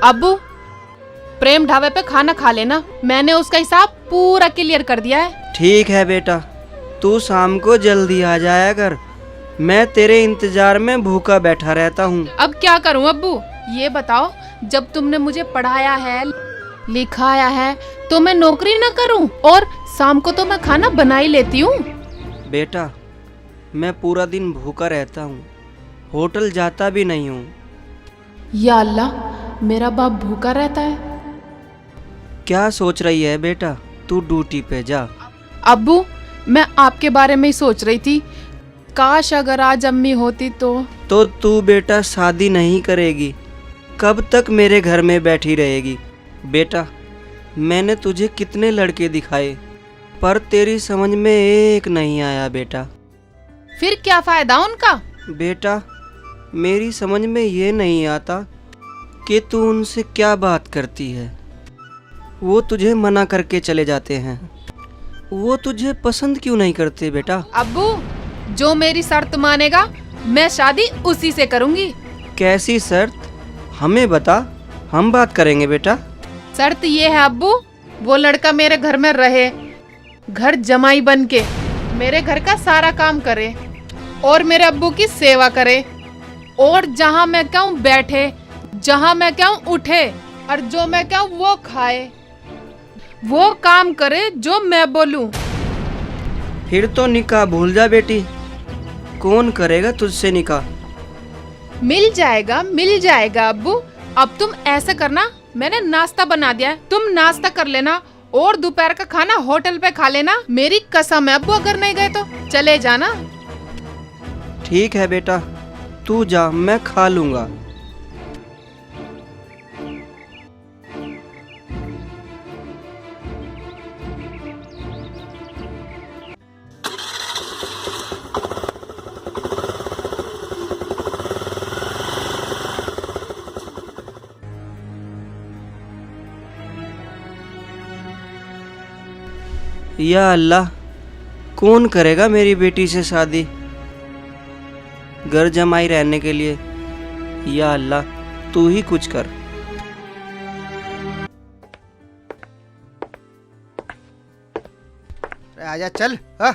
अब्बू, प्रेम ढाबे पे खाना खा लेना, मैंने उसका हिसाब पूरा क्लियर कर दिया है। ठीक है बेटा, तू शाम को जल्दी आ जाया कर, मैं तेरे इंतजार में भूखा बैठा रहता हूँ। अब क्या करूँ अब्बू, ये बताओ, जब तुमने मुझे पढ़ाया है लिखाया है तो मैं नौकरी न करूँ, और शाम को तो मैं खाना बना ही लेती हूँ। बेटा, मैं पूरा दिन भूखा रहता हूँ, होटल जाता भी नहीं हूँ। या अल्लाह, मेरा बाप भूखा रहता है। क्या सोच रही है बेटा, तू ड्यूटी पे जा। अब्बू, मैं आपके बारे में ही सोच रही थी, काश अगर आज अम्मी होती तो तू बेटा शादी नहीं करेगी, कब तक मेरे घर में बैठी रहेगी? बेटा, मैंने तुझे कितने लड़के दिखाए, पर तेरी समझ में एक नहीं आया बेटा। फिर क्या फायदा उनका? बेटा, मेरी समझ में ये नहीं आता कि तू उनसे क्या बात करती है। वो तुझे मना करके चले जाते हैं, वो तुझे पसंद क्यों नहीं करते बेटा? अब्बू, जो मेरी शर्त मानेगा मैं शादी उसी से करूंगी। कैसी शर्त? हमें बता, हम बात करेंगे बेटा। शर्त ये है अब्बू, वो लड़का मेरे घर में रहे, घर जमाई बन के मेरे घर का सारा काम करे और मेरे अब्बू की सेवा करे, और जहाँ मैं कहूँ बैठे, जहाँ मैं कहूँ उठे, और जो मैं कहूँ वो खाए, वो काम करे जो मैं बोलूं। फिर तो निकाह भूल जा बेटी, कौन करेगा तुझसे निकाह? मिल जाएगा अब्बू। अब तुम ऐसा करना, मैंने नाश्ता बना दिया है, तुम नाश्ता कर लेना और दोपहर का खाना होटल पे खा लेना। मेरी कसम है अब्बू, अगर नहीं गए तो चले जाना। ठीक है बेटा, तू जा, मैं खा लूंगा। या अल्लाह, कौन करेगा मेरी बेटी से शादी घर जमाई रहने के लिए? या अल्लाह, तू ही कुछ कर। आजा, चल। हाँ,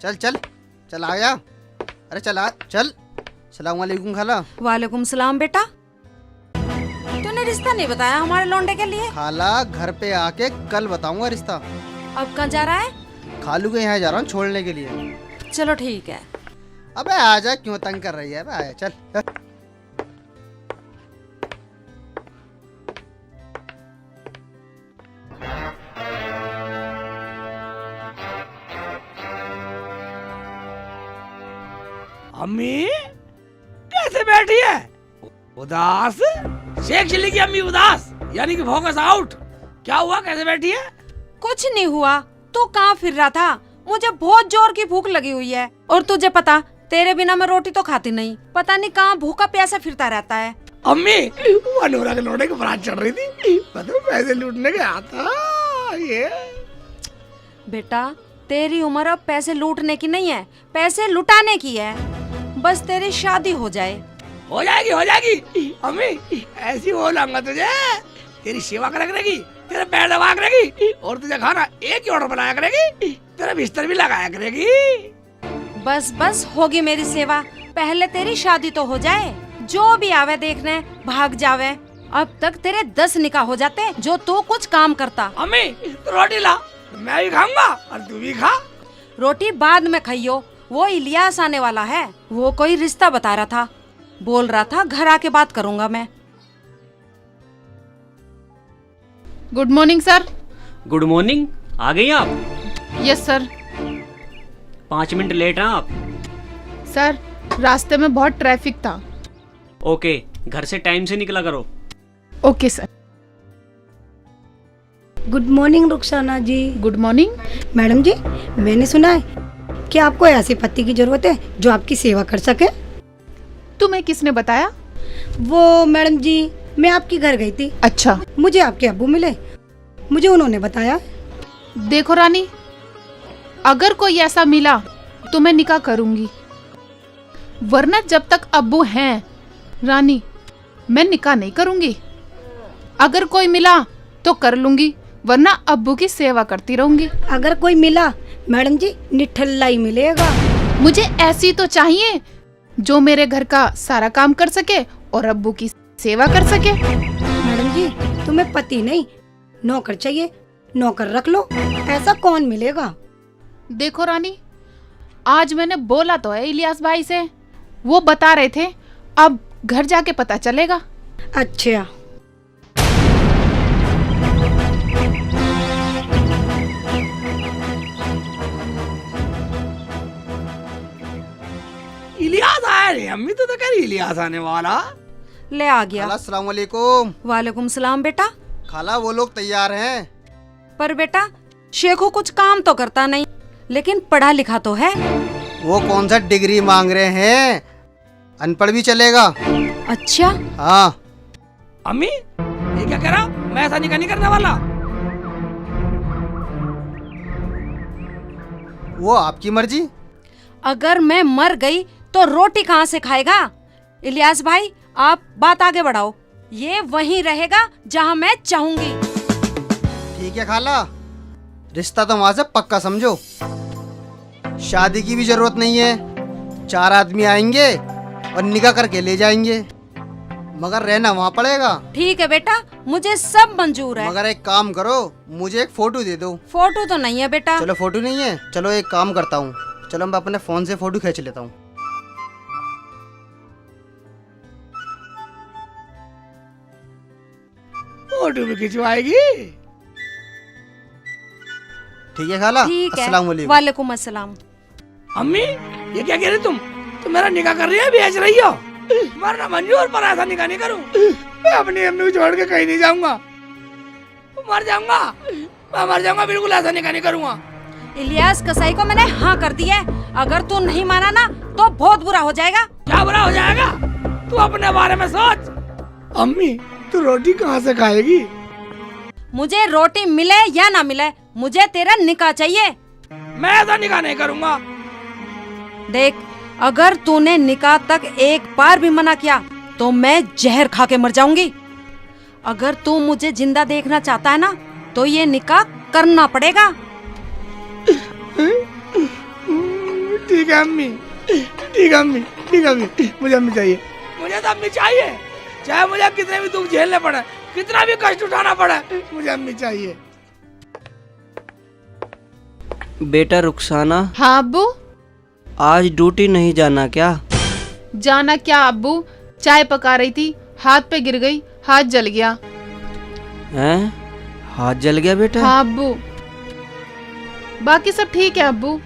चल चल चल, आ जा। अरे चल आ, चल। सलाम वालेकुम खाला। वालेकुम सलाम बेटा। तूने रिश्ता नहीं बताया हमारे लौंडे के लिए? खाला, घर पे आके कल बताऊंगा रिश्ता। अब कहाँ जा रहा है? खालू के यहाँ जा रहा हूँ छोड़ने के लिए। चलो ठीक है। अबे आजा, क्यों तंग कर रही है? अबे आजा, चल। अम्मी कैसे बैठी है? उदास? शेख चिल्ली की अम्मी उदास, यानी कि फोकस आउट। क्या हुआ, कैसे बैठी है? कुछ नहीं हुआ। तू कहाँ फिर रहा था? मुझे बहुत जोर की भूख लगी हुई है, और तुझे पता, तेरे बिना मैं रोटी तो खाती नहीं। पता नहीं कहाँ भूखा प्यासा फिरता रहता है। अम्मी, वो नोरा के लौंडे की बारात चढ़ रही थी, मतलब पैसे लूटने गया था ये। बेटा, तेरी उम्र अब पैसे लूटने की नहीं है, पैसे लुटाने की है। बस तेरी शादी हो जाए। हो जाएगी अम्मी, ऐसी हो लाऊंगा तुझे, तेरी सेवा करा करेगी, तेरे पैर दबा करेगी, और तुझे खाना एक ही ऑर्डर बनाया करेगी, तेरा बिस्तर भी लगाया करेगी। बस बस, होगी मेरी सेवा, पहले तेरी शादी तो हो जाए। जो भी आवे देखने भाग जावे। अब तक तेरे 10 निकाह हो जाते जो तू कुछ काम करता। अम्मी, तो रोटी ला, मैं भी खाऊंगा और तू भी खा। रोटी बाद में खाइयो, वो इलियास आने वाला है, वो कोई रिश्ता बता रहा था, बोल रहा था घर आके बात करूंगा मैं। Good morning sir. Good morning, आ गई आप? Yes sir. 5 मिनट लेट हैं आप? सर, रास्ते में बहुत ट्रैफिक था। ओके, घर से टाइम से निकला करो। Okay sir. Good morning Rukhsana ji. Good morning madam जी, मैंने सुना है कि आपको ऐसे पति की जरूरत है जो आपकी सेवा कर सके। तुम्हें किसने बताया? वो मैडम जी, मैं आपके घर गई थी। अच्छा। मुझे आपके अब्बू मिले, मुझे उन्होंने बताया। देखो रानी, अगर कोई ऐसा मिला तो मैं निकाह करूंगी, वरना जब तक अब्बू हैं रानी, मैं निकाह नहीं करूंगी। अगर कोई मिला तो कर लूंगी, वरना अब्बू की सेवा करती रहूंगी। अगर कोई मिला मैडम जी निठल्ला ही मिलेगा। मुझे ऐसी तो चाहिए जो मेरे घर का सारा काम कर सके और अब्बू की सेवा कर सके। मैडम जी तुम्हें पति नहीं नौकर चाहिए, नौकर रख लो, ऐसा कौन मिलेगा। देखो रानी, आज मैंने बोला तो है इलियास भाई से, वो बता रहे थे, अब घर जाके पता चलेगा। अच्छा इलियास आया नहीं, अम्मी तो कह रही इलियास आने वाला। ले आ गया। खाला अस्सलाम वालेकुम। वालेकुम सलाम बेटा। खाला वो लोग तैयार हैं। पर बेटा शेखू कुछ काम तो करता नहीं, लेकिन पढ़ा लिखा तो है। वो कौन सा डिग्री मांग रहे हैं, अनपढ़ भी चलेगा। अच्छा हाँ अम्मी ये क्या कह रहा, मैं ऐसा नहीं करने वाला। वो आपकी मर्जी। अगर मैं मर गई तो रोटी कहाँ से खाएगा। इलियास भाई आप बात आगे बढ़ाओ, ये वहीं रहेगा जहाँ मैं चाहूंगी। ठीक है खाला, रिश्ता तो वहां से पक्का समझो। शादी की भी जरूरत नहीं है, 4 आदमी आएंगे और निकाह करके ले जाएंगे, मगर रहना वहाँ पड़ेगा। ठीक है बेटा, मुझे सब मंजूर है। मगर एक काम करो, मुझे एक फोटो दे दो। फोटो तो नहीं है बेटा। चलो फोटो नहीं है, चलो एक काम करता हूँ, चलो मैं अपने फोन से फोटो खींच लेता हूँ। फोटो भी खिंचवाएगी। ठीक है खाला, ठीक है, अस्सलाम वालेकुम। वालेकुम अस्सलाम। अम्मी ये क्या कह रही तुम मेरा निकाह कर रही है, बेच रही हो। मरना मंजूर, पर ऐसा निकाह नहीं करूं। मैं अपनी अम्मी को छोड़ के कहीं नहीं जाऊंगा, मर जाऊंगा, मैं मर जाऊंगा, बिल्कुल ऐसा निकाह नहीं करूंगा। इलियास कसाई को मैंने हाँ कर दी है, अगर तू नहीं माना ना तो बहुत बुरा हो जाएगा। क्या बुरा हो जाएगा, तू अपने बारे में सोच। अम्मी तू रोटी कहाँ से खाएगी। मुझे रोटी मिले या ना मिले, मुझे तेरा निकाह चाहिए। मैं ऐसा निकाह नहीं करूंगा। देख, अगर तूने निकाह तक एक बार भी मना किया तो मैं जहर खा के मर जाऊंगी। अगर तू मुझे जिंदा देखना चाहता है ना तो ये निकाह करना पड़ेगा। ठीक है अम्मी, ठीक है अम्मी, ठीक है अम्मी, मुझे अम्मी चाहिए, मुझे तो अम्मी चाहिए, चाहे मुझे कितने भी दुख झेलने पड़े, कितना भी कष्ट उठाना पड़े, मुझे अम्मी चाहिए। बेटा रुखसाना, हाँ अब्बू। आज ड्यूटी नहीं जाना क्या? जाना क्या अब्बू, चाय पका रही थी, हाथ पे गिर गई, हाथ जल गया। हैं? हाथ जल गया बेटा? हाँ अब्बू, बाकी सब ठीक है अब्बू।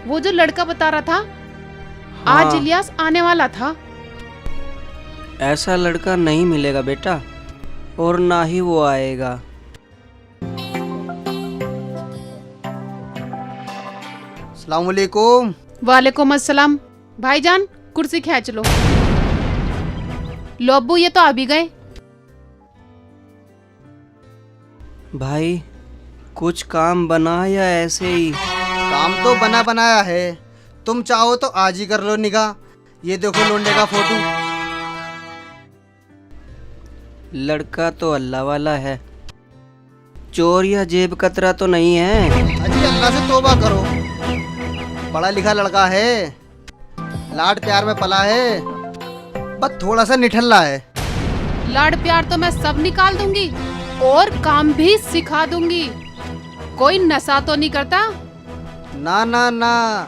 वो जो लड़का बता रहा था, हाँ। आज इलियास आने वाला था। ऐसा लड़का नहीं मिलेगा बेटा, और ना ही वो आएगा। अस्सलाम वालेकुम। वालेकुम अस्सलाम। भाईजान कुर्सी खींच लो। लो अब्बू, ये तो आ भी गए। भाई कुछ काम बना या ऐसे ही? काम तो बना बनाया है, तुम चाहो तो आज ही कर लो निकाह। ये देखो लोंडे का फोटो। लड़का तो अल्लाह वाला है, चोर या जेब कतरा तो नहीं है। अजी अल्लाह से तौबा करो, पढ़ा लिखा लड़का है, लाड प्यार में पला है, बस थोड़ा सा निठल्ला है। लाड़ प्यार तो मैं सब निकाल दूंगी और काम भी सिखा दूंगी। कोई नशा तो नहीं करता? ना ना ना,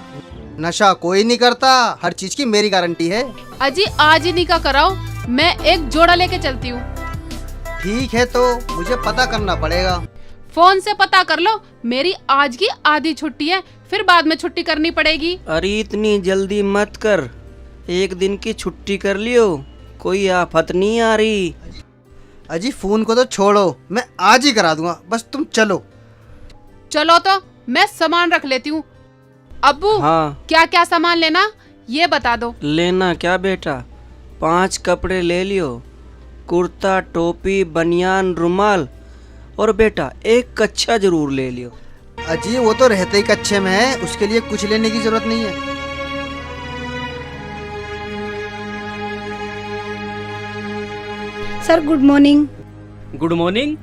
नशा कोई नहीं करता, हर चीज की मेरी गारंटी है। अजी आज ही निकाह कराओ, मैं एक जोड़ा लेके चलती हूँ। ठीक है, तो मुझे पता करना पड़ेगा। फोन से पता कर लो, मेरी आज की आधी छुट्टी है, फिर बाद में छुट्टी करनी पड़ेगी। अरे इतनी जल्दी मत कर, एक दिन की छुट्टी कर लियो, कोई आफत नहीं आ रही। अजी फोन को तो छोड़ो, मैं आज ही करा दूंगा, बस तुम चलो। चलो तो मैं सामान रख लेती हूँ। अब्बू हाँ। क्या क्या सामान लेना ये बता दो। लेना क्या बेटा, 5 कपड़े ले लियो, कुर्ता, टोपी, बनियान, रुमाल, और बेटा एक कच्छा जरूर ले लियो। अजी वो तो रहते ही कच्चे में है, उसके लिए कुछ लेने की जरूरत नहीं है। Sir good morning. Good morning.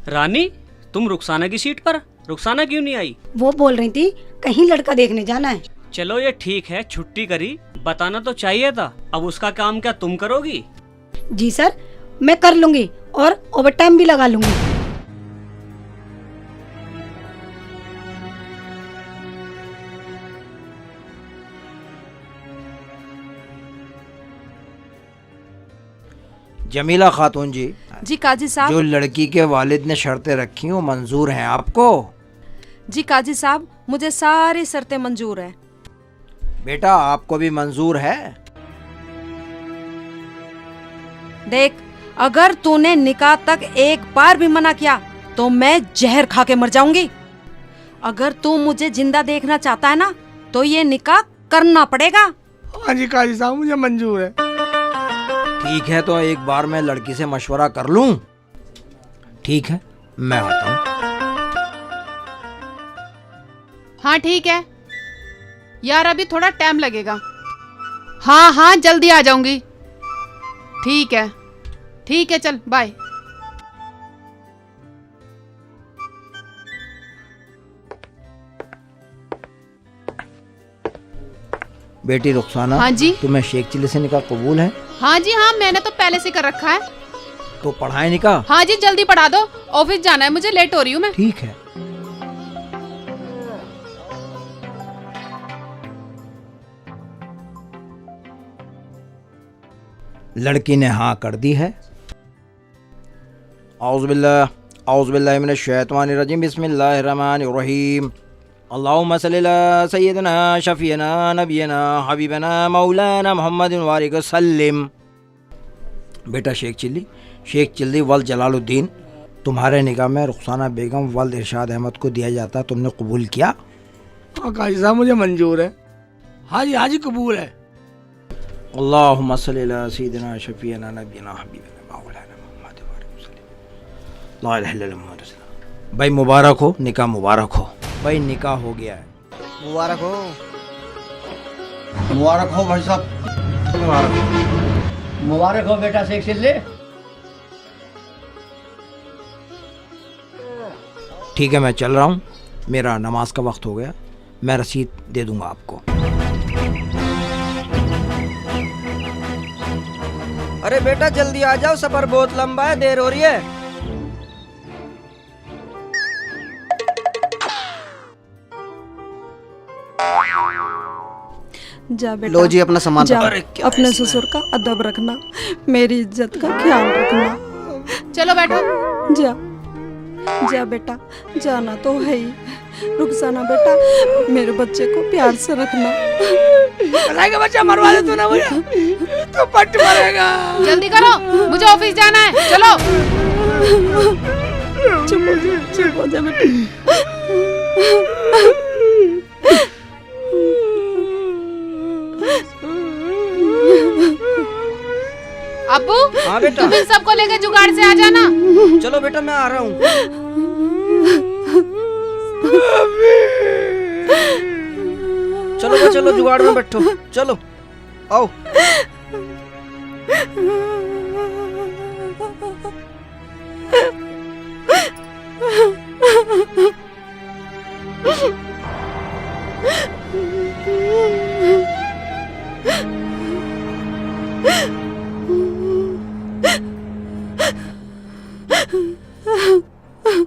Rani, तुम रुखसाना की सीट पर, रुखसाना क्यों नहीं आई? वो बोल रही थी कहीं लड़का देखने जाना है। चलो ये ठीक है, छुट्टी करी, बताना तो चाहिए था। अब उसका काम क्या तुम करोगी? जी सर, मैं कर लूंगी और ओवर टाइम भी लगा लूंगी। जमीला खातून जी, जी काजी साहब। जो लड़की के वालिद ने शर्तें रखी वो मंजूर हैं आपको? जी काजी साहब, मुझे सारी शर्तें मंजूर है। बेटा आपको भी मंजूर है? देख, अगर तूने निकाह तक एक बार भी मना किया तो मैं जहर खा के मर जाऊंगी। अगर तू मुझे जिंदा देखना चाहता है ना तो ये निकाह करना पड़ेगा। हाँ जी काजी साहब, मुझे मंजूर है। ठीक है, तो एक बार मैं लड़की से मशवरा कर लूं। ठीक है, मैं आता हूँ। हाँ ठीक है यार, अभी थोड़ा टाइम लगेगा। हाँ हाँ जल्दी आ जाऊंगी। ठीक है, चल बाय। बेटी रुखसाना, हाँ जी। तुम्हें शेख चिल्ली से निकाह कबूल है? हाँ जी हाँ, मैंने तो पहले से कर रखा है। तो पढ़ाए निकाह? हाँ जी, जल्दी पढ़ा दो, ऑफिस जाना है मुझे, लेट हो रही हूँ मैं। ठीक है। लड़की ने हाँ कर दी है। औज़ुबिल्लाहि मिनश्शैतानिर्रजीम, बिस्मिल्लाहिर्रहमानिर्रहीम। अल्लाहुम्मा सल्लि अला सय्यिदिना शफीना नबीना हबीबना मौलाना मुहम्मदिन वारिक सल्लिम। बेटा शेख चिल्ली वल जलालुद्दीन, तुम्हारे निकाह में रुखसाना बेगम वल इरशाद अहमद को दिया जाता, तुमने कबूल किया? हाँ काजी साहब, मुझे मंजूर है। हाँ जी कबूल है। अल्लाहुम्मा सल्लि अला सय्यिदिना शफीना नबीना हबीबना मौलाना मुहम्मदिन वारिक सल्लिम। ला इलाहा इल्लल्लाह मुहम्मदुर रसूलुल्लाह। भाई मुबारक हो, निकाह मुबारक हो। भाई निकाह हो गया है। मुबारक हो। मुबारक हो भाई साहब, मुबारक हो बेटा शेख चिल्ली। ठीक है, मैं चल रहा हूँ, मेरा नमाज का वक्त हो गया, मैं रसीद दे दूंगा आपको। अरे बेटा जल्दी आ जाओ, सफर बहुत लंबा है, देर हो रही है। जा बेटा, लो जी अपना सामान जा, रखो। अपने ससुर का अदब रखना, मेरी इज्जत का ख्याल रखना। चलो बैठो। जा बेटा, जाना तो है ही। रुखसाना बेटा, मेरे बच्चे को प्यार से रखना। का बच्चा मरवा दे तूने मुझे, तो पट मरेगा। जल्दी करो, मुझे ऑफिस जाना है, चलो। चुप हो जा बेटा। अब्बू, हाँ बेटा। तुम इन सबको लेकर जुगाड़ से आ जाना। चलो बेटा मैं आ रहा हूँ। चलो जुगाड़ में बैठो, चलो आओ।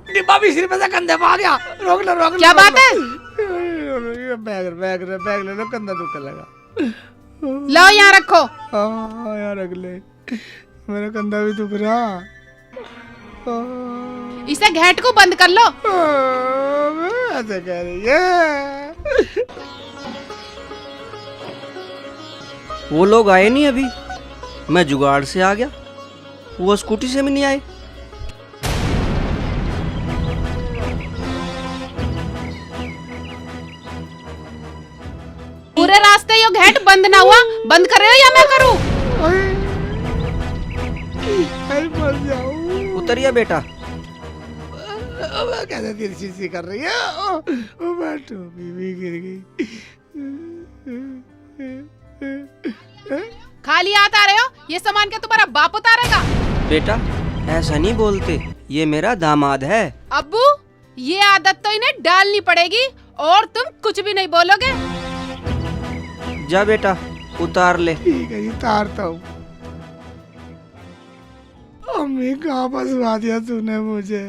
डिब्बा भी सिर पे से कंधे पे आ गया। रोक लो। क्या बात है? बैग ले लो, कंधा दुखने लगा। लो यहाँ रखो। हाँ यार, अगले मेरा कंधा भी दुख रहा। इसे घेट को बंद कर लो। ऐसे कह रही है। वो लोग आए नहीं अभी, मैं जुगाड़ से आ गया, वो स्कूटी से भी नहीं आए। पूरे रास्ते ये घेट बंद ना हुआ, बंद कर रहे हो या मैं करूं? मर जाऊं। उतरिए बेटा। कैसे तिरछी सी कर रही है। मैं टोपी भी गिर गई। खाली हाथ आ रहे हो? ये सामान क्या तुम्हारा बाप उतारेगा? बेटा ऐसा नहीं बोलते, ये मेरा दामाद है। अब्बू ये आदत तो इन्हें डालनी पड़ेगी और तुम कुछ भी नहीं बोलोगे। जा बेटा उतार ले। ठीक है जी, तारता हूँ। अम्मी कहाँ फंसवा दिया तूने मुझे।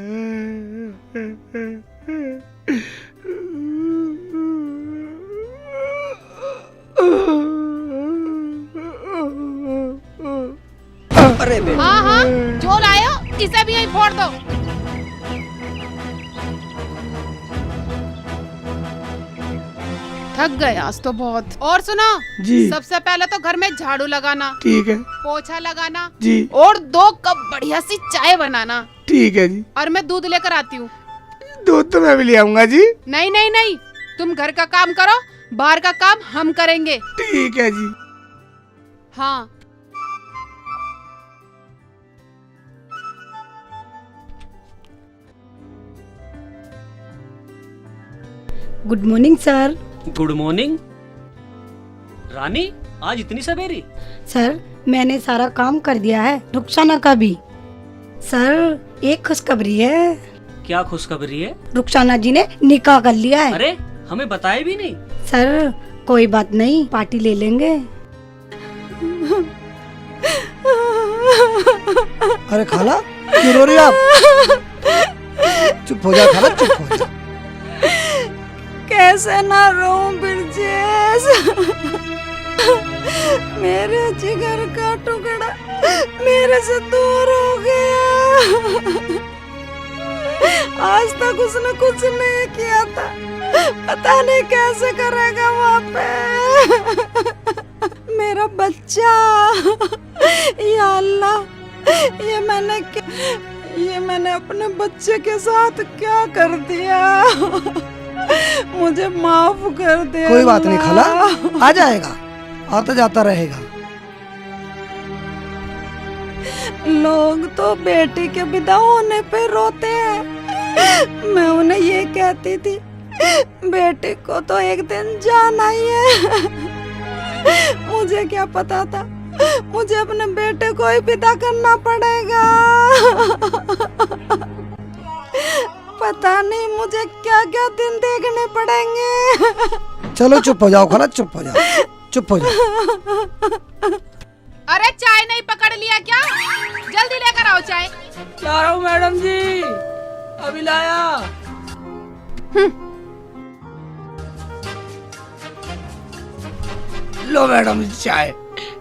अरे बेटा हाँ हाँ जो लायो इसे भी यहीं फोड़ दो। थक गए आज तो बहुत। और सुनो जी। सबसे पहले तो घर में झाड़ू लगाना, ठीक है पोछा लगाना जी। और 2 कप बढ़िया सी चाय बनाना। ठीक है जी। और मैं दूध लेकर आती हूँ। दूध तो मैं भी ले आऊंगा जी। नहीं नहीं नहीं, तुम घर का काम करो, बाहर का काम हम करेंगे। ठीक है जी। हाँ good morning sir. Good morning. Rani आज इतनी सवेरी? सर मैंने सारा काम कर दिया है, रुखसाना का भी। सर एक खुशखबरी है। क्या खुशखबरी है? रुखसाना जी ने निकाह कर लिया है। अरे हमें बताया भी नहीं। सर कोई बात नहीं, पार्टी ले लेंगे। अरे खाला क्यों रो रही हो आप? चुप हो जा खाला, चुप हो जा। कैसे ना रोऊं ब्रजेश, मेरे जिगर का टुकड़ा मेरे से दूर हो गया। आज तक उसने कुछ नहीं किया था, पता नहीं कैसे करेगा वहाँ पे। मेरा बच्चा, या अल्लाह, ये मैंने अपने बच्चे के साथ क्या कर दिया। मुझे माफ कर दे। कोई बात नहीं खाला, आ जाएगा, आता जाता रहेगा। लोग तो बेटी के विदा होने पे रोते हैं, मैं उन्हें ये कहती थी बेटी को तो एक दिन जाना ही है। मुझे क्या पता था मुझे अपने बेटे को ही विदा करना पड़ेगा। पता नहीं मुझे क्या क्या दिन देखने पड़ेंगे। चलो चुप हो जाओ खाला, चुप हो जाओ, चुप हो जाओ। अरे चाय नहीं पकड़ लिया क्या? जल्दी लेकर आओ चाय। ला रहा हूँ मैडम जी, अभी लाया। लो मैडम जी चाय।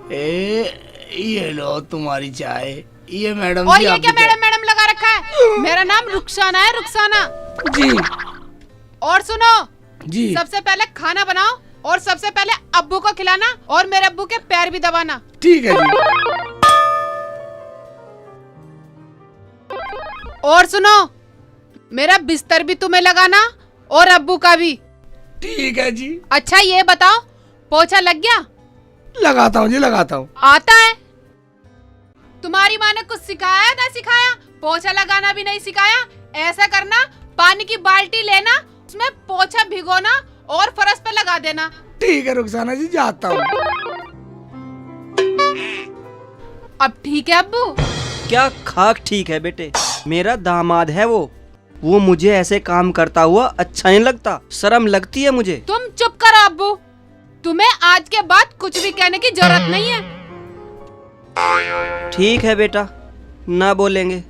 ये लो तुम्हारी चाय। ये मैडम और जी ये क्या मैडम मैडम लगा रखा है? मेरा नाम रुखसाना है, रुखसाना जी। और सुनो जी सबसे पहले खाना बनाओ और सबसे पहले अब्बू को खिलाना और मेरे अब्बू के पैर भी दबाना। ठीक है जी। और सुनो मेरा बिस्तर भी तुम्हें लगाना और अब्बू का भी। ठीक है जी। अच्छा ये बताओ पोछा लग गया? लगाता हूँ जी, लगाता हूँ। आता है? तुम्हारी माँ ने कुछ सिखाया ना सिखाया? पोछा लगाना भी नहीं सिखाया। ऐसा करना, पानी की बाल्टी लेना, उसमें पोछा भिगोना और फर्श पे लगा देना। ठीक है रुखसाना जी, जाता हूँ। अब ठीक है अब्बू? क्या खाक ठीक है बेटे, मेरा दामाद है वो मुझे ऐसे काम करता हुआ अच्छा नहीं लगता, शर्म लगती है मुझे। तुम चुप करो अब्बू, तुम्हें आज के बाद कुछ भी कहने की जरूरत नहीं है। ठीक है बेटा, ना बोलेंगे।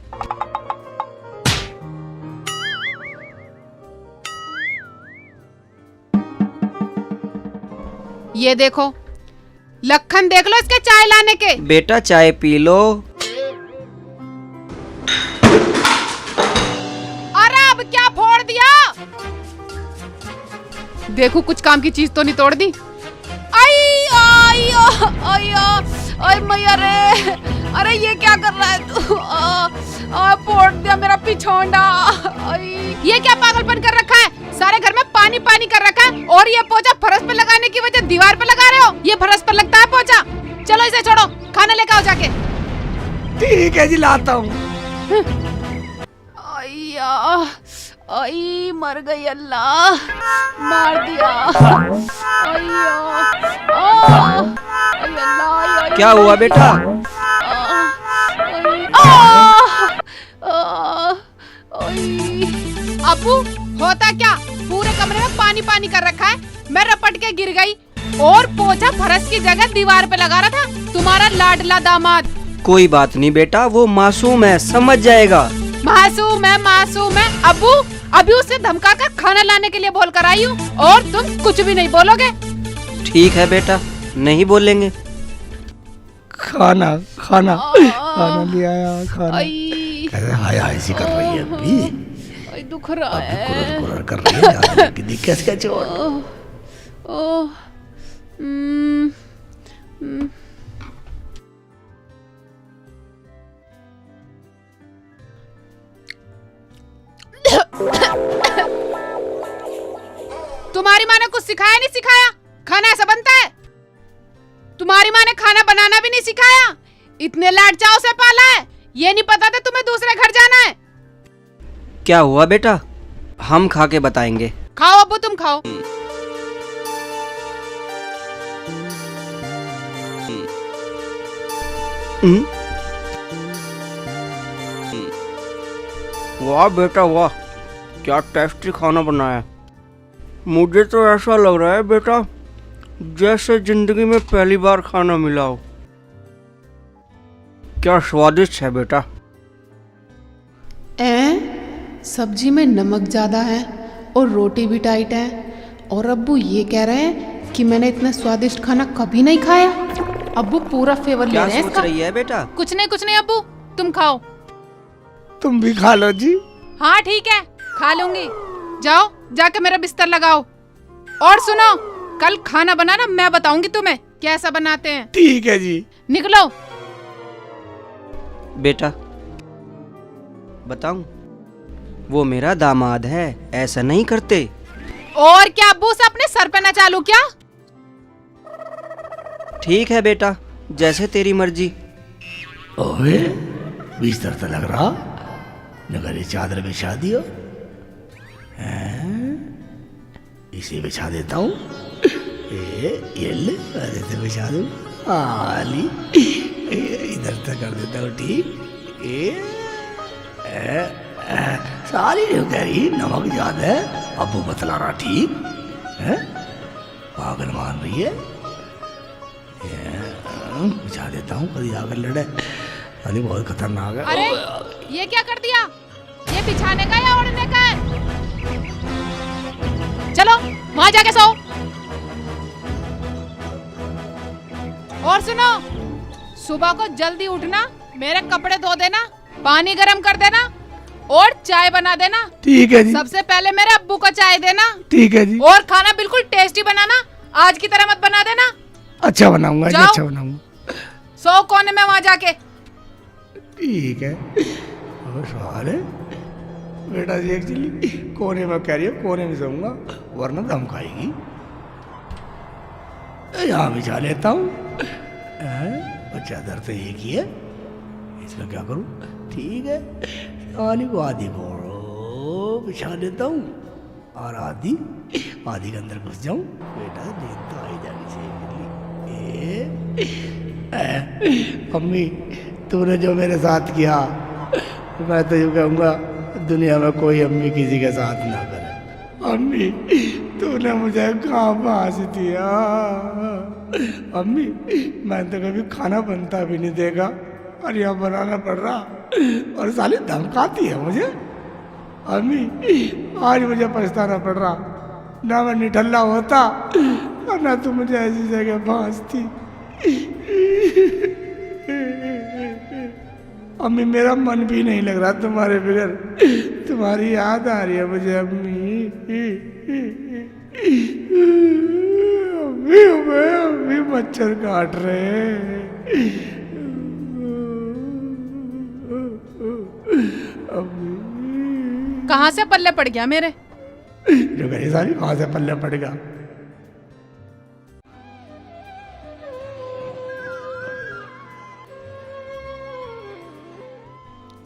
ये देखो लखन, देख लो इसके चाय लाने के। बेटा चाय पी लो। अरे अब क्या फोड़ दिया? देखो कुछ काम की चीज तो नहीं तोड़ दी। आई आई आई आई मैया रे, अरे ये क्या कर रहा है तू? फोड़ दिया मेरा पिछोंडा। ये क्या पागलपन कर रखा है? सारे घर में पानी पानी कर रखा है और ये पोछा फर्श पे लगाने की वजह दीवार पे लगा रहे हो। ये फर्श पर लगता है पोछा। चलो इसे छोड़ो, खाना लेकर आओ जाके। ठीक है जी, लाता हूँ। आई मर गई, अल्लाह मार दिया। क्या हुआ बेटा? अब्बू होता क्या, पूरे कमरे में पानी पानी कर रखा है। मैं रपट के गिर गई और पोछा फर्श की जगह दीवार पे लगा रहा था तुम्हारा लाडला दामाद। कोई बात नहीं बेटा, वो मासूम है, समझ जाएगा। मासूम है। अब्बू अभी उसे धमका कर खाना लाने के लिए बोल कर आई हूँ और तुम कुछ भी नहीं बोलोगे। ठीक है बेटा, नहीं बोलेंगे। खाना ले आया खाना। आई, कैसे हाय हाय सी कर रही है अभी? आई दुख रहा है। कुरर कर रही है यार, कि देख कैसे चोट। ओह, तुम्हारी माँ ने कुछ सिखाया नहीं सिखाया? खाना ऐसा बनता है? तुम्हारी माँ ने खाना बनाना भी नहीं सिखाया? इतने लाड चाव से पाला है, ये नहीं पता था तुम्हें दूसरे घर जाना है? क्या हुआ बेटा, हम खा के बताएंगे। खाओ अब्बू, तुम खाओ। वाह बेटा वाह, क्या टेस्टी खाना बनाया। मुझे तो ऐसा लग रहा है बेटा जैसे जिंदगी में पहली बार खाना मिला हो। क्या स्वादिष्ट है बेटा। सब्जी में नमक ज्यादा है और रोटी भी टाइट है, और अब्बू ये कह रहे हैं कि मैंने इतना स्वादिष्ट खाना कभी नहीं खाया। अब्बू पूरा फेवर ले क्या रहे हैं सोच इसका। रही है बेटा? कुछ नहीं अब्बू, तुम खाओ। तुम भी खा लो जी। हाँ ठीक है, खा लूंगी। जाओ जाके मेरा बिस्तर लगाओ। और सुनो, कल खाना बनाना मैं बताऊंगी तुम्हें कैसा बनाते हैं। ठीक है जी। निकलो। बेटा बताऊं, वो मेरा दामाद है, ऐसा नहीं करते। और क्या अब्बू से अपने सर पे न चालू क्या? ठीक है बेटा, जैसे तेरी मर्जी। ओए बिस्तर तो लग रहा, नगर चादर बिछा दियो। इसे बिछा देता हूँ। ये ले, ऐसे बिछा दूँ। आली इधर तक कर देता हूँ। ठीक, सारी कह रही नमक ज्यादा है, अब्बू बतला रहा। ठीक है, पागल मान रही है। बिछा देता हूँ, कभी आकर लड़े। अरे बहुत खतरनाक है। अरे ये क्या कर दिया? ये बिछाने का या ओढ़ने का है? चलो वहां जाके सो। और सुनो, सुबह को जल्दी उठना, मेरे कपड़े धो देना, पानी गर्म कर देना और चाय बना देना। ठीक है जी। सबसे पहले मेरे अब्बू को चाय देना। ठीक है जी। और खाना बिल्कुल टेस्टी बनाना, आज की तरह मत बना देना। अच्छा बनाऊंगा जी, अच्छा बनाऊंगा। सो कोने में वहां जाके। ठीक है। और सवाल है बेटा जी, एक्चुअली कोने में कह रही है, कोने में सोऊंगा वरना दम खाएगी। यहाँ बिछा लेता हूँ। चादर तो एक ही है, इसमें क्या करूँ? ठीक है, आधी को आधी को बिछा लेता हूँ और आधी के अंदर घुस जाऊँ। बेटा नींद तो आई जानी चाहिए। अम्मी तूने जो मेरे साथ किया, मैं तो यूँ कहूँगा दुनिया में कोई अम्मी किसी के साथ ना करे। अम्मी तूने मुझे कहाँ फांस दिया। अम्मी मैंने तो कभी खाना बनता भी नहीं देखा और यहाँ बनाना पड़ रहा, और साली धमकाती है मुझे। अम्मी आज मुझे पछताना पड़ रहा, ना मैं निठल्ला होता और ना तू मुझे ऐसी जगह फांसती। अम्मी मेरा मन भी नहीं लग रहा तुम्हारे बगैर, तुम्हारी याद आ रही है मुझे। अम्मी अम्मी मच्छर काट रहे। कहाँ से पल्ले पड़ गया मेरे? जो कही सारी कहाँ से पल्ले पड़ गया।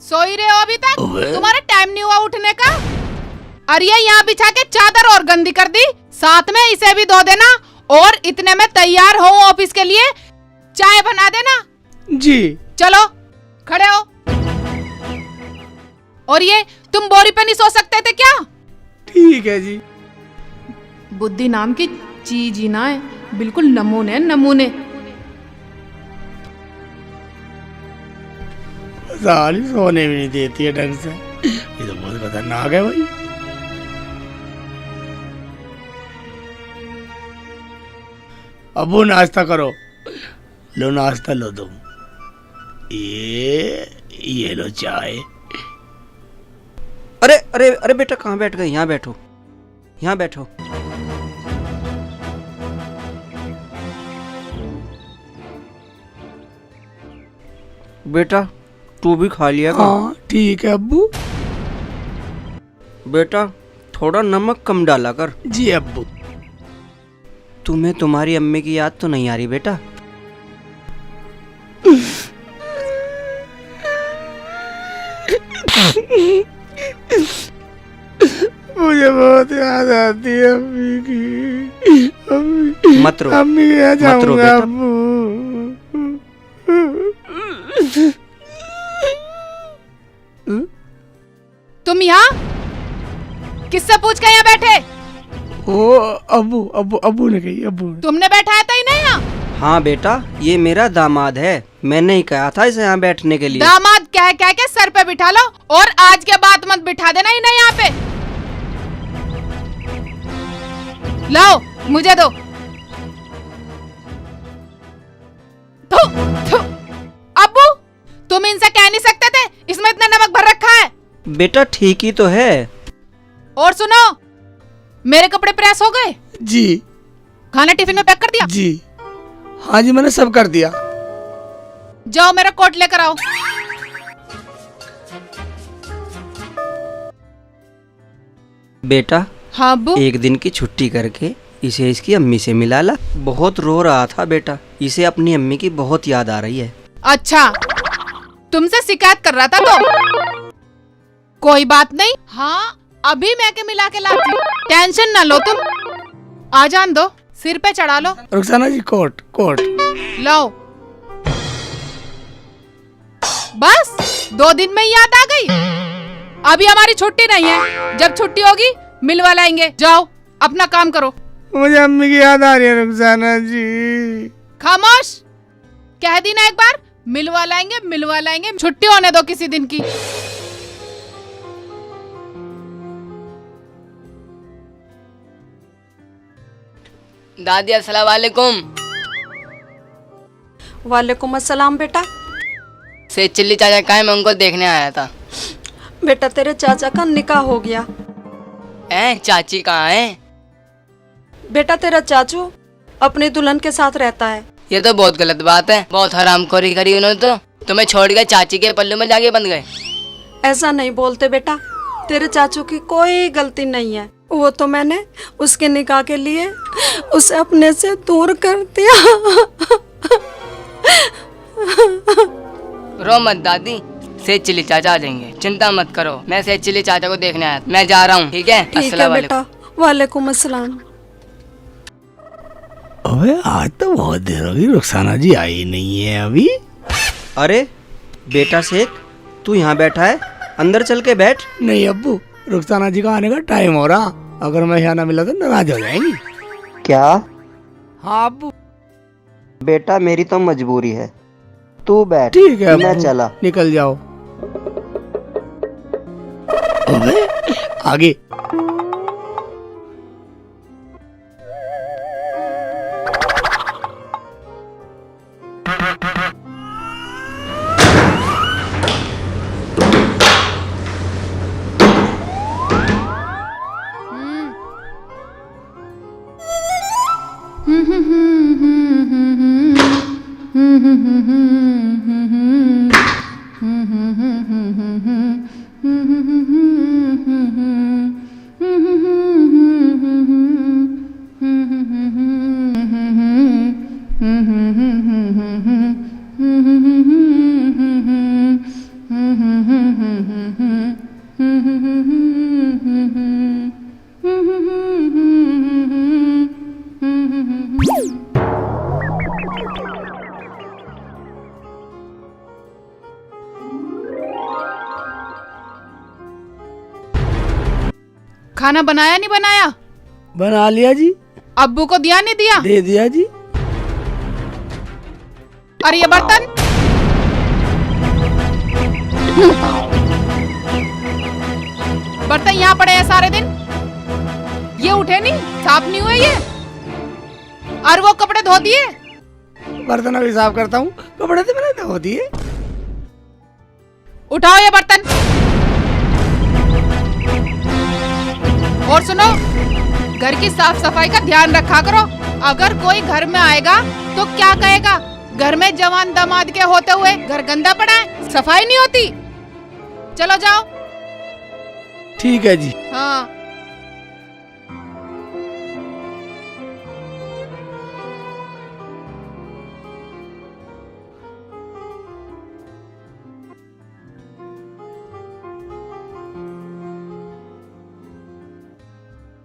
सो ही रहे हो अभी तक? तुम्हारा टाइम नहीं हुआ उठने का? अरे यहाँ बिछा के चादर और गंदी कर दी, साथ में इसे भी धो देना और इतने में तैयार हो ऑफिस के लिए। चाय बना देना। जी। चलो खड़े हो। और ये तुम बोरी पे नहीं सो सकते थे क्या? ठीक है जी। बुद्धि नाम की चीज ही ना है, बिल्कुल नमूने नमूने। साली सोने भी नहीं देती है ढंग से, ये तो बहुत खतरनाक है भाई। अबू नाश्ता करो, लो नाश्ता लो तुम, ये लो चाय। अरे अरे अरे बेटा, कहाँ बैठ गए? यहाँ बैठो, यहाँ बैठो। बेटा तू भी खा लिया का? हाँ ठीक है अब्बू। बेटा थोड़ा नमक कम डाला कर। जी अब्बू। तुम्हें तुम्हारी अम्मी की याद तो नहीं आ रही बेटा? मुझे बहुत याद आती है अम्मी की। अम्मी मत रो, अम्मी के यहाँ मत रो जाऊंगा बेटा। अब्बू। तुम यहाँ किससे पूछ के यहाँ बैठे? ओ अब्बू अब्बू अब्बू ने कही, अब्बू ने। तुमने बैठाया था ही नहीं यहाँ? हाँ बेटा, ये मेरा दामाद है, मैंने ही कहा था इसे यहाँ बैठने के लिए। दामाद कह कह के सर पे बिठा लो, और आज के बाद मत बिठा देना ही नहीं यहाँ पे। लाओ मुझे दो। थू, थू। अब्बू तुम इनसे कह नहीं सकते थे इसमें इतना नमक भर रखा है? बेटा ठीक ही तो है। और सुनो, मेरे कपड़े प्रेस हो गए? जी। खाना टिफिन में पैक कर दिया? जी हाँ जी, मैंने सब कर दिया। जाओ मेरा कोट लेकर आओ। बेटा हाँ अब्बू। एक दिन की छुट्टी करके इसे इसकी अम्मी से मिला ला। बहुत रो रहा था बेटा, इसे अपनी अम्मी की बहुत याद आ रही है। अच्छा, तुमसे शिकायत कर रहा था तो? कोई बात नहीं, हाँ अभी मैं के मिला के लाती हूँ, टेंशन ना लो तुम। आ जान दो, सिर पे चढ़ा लो। रुखसाना जी कोट कोट लाओ। बस 2 दिन में ही याद आ गई? अभी हमारी छुट्टी नहीं है, जब छुट्टी होगी मिलवा लाएंगे। जाओ अपना काम करो। मुझे अम्मी की याद आ रही है रुखसाना जी। खामोश, कह दी ना एक बार, मिलवा लाएंगे। छुट्टी होने दो किसी दिन की। दादी अस्सलाम वालेकुम। वालेकुम अस्सलाम बेटा। से चिल्ली चाचा कहाँ है? मैं उनको देखने आया था। बेटा तेरे चाचा का निकाह हो गया। चाची कहाँ है? बेटा तेरा चाचू अपनी दुल्हन के साथ रहता है। ये तो बहुत गलत बात है, बहुत हरामखोरी करी उन्होंने तो। तुम्हें छोड़ कर चाची के पल्लू में जाके बंध गए। ऐसा नहीं बोलते बेटा, तेरे चाचू की कोई गलती नहीं है। वो तो मैंने उसके निकाह के लिए उसे अपने से दूर कर दिया। रो मत दादी, से चिल्ली चाचा आ जाएंगे, चिंता मत करो। मैं से चिल्ली चाचा को देखने आया, मैं जा रहा हूँ। ठीक है? ठीक है अस्सलाम वालेकुम। बेटा। वालेकुम अस्सलाम। अबे आज तो बहुत देर हो गई, रुखसाना जी आई नहीं है अभी। अरे बेटा शेख, तू यहाँ बैठा है, अंदर चल के बैठ। नहीं अब्बू, रुखसाना जी का आने का टाइम हो रहा, अगर मैं यहाँ ना मिला तो नाराज हो जाएंगी। क्या? हाँ अब्बू। बेटा मेरी तो मजबूरी है, तू बैठ। ठीक है मैं अब्बू, चला। निकल जाओ। अबे आगे। खाना बनाया नहीं बनाया? बना लिया जी। अब्बू को दिया नहीं दिया? दे दिया जी। और ये बर्तन? बर्तन यहाँ पड़े हैं सारे दिन, ये उठे नहीं, साफ नहीं हुए ये। और वो कपड़े धो दिए? बर्तन अभी साफ करता हूँ, कपड़े तो मैंने धो दिए। उठाओ ये बर्तन। और सुनो, घर की साफ सफाई का ध्यान रखा करो। अगर कोई घर में आएगा तो क्या कहेगा? घर में जवान दामाद के होते हुए घर गंदा पड़ा है, सफाई नहीं होती। चलो जाओ। ठीक है जी। हाँ।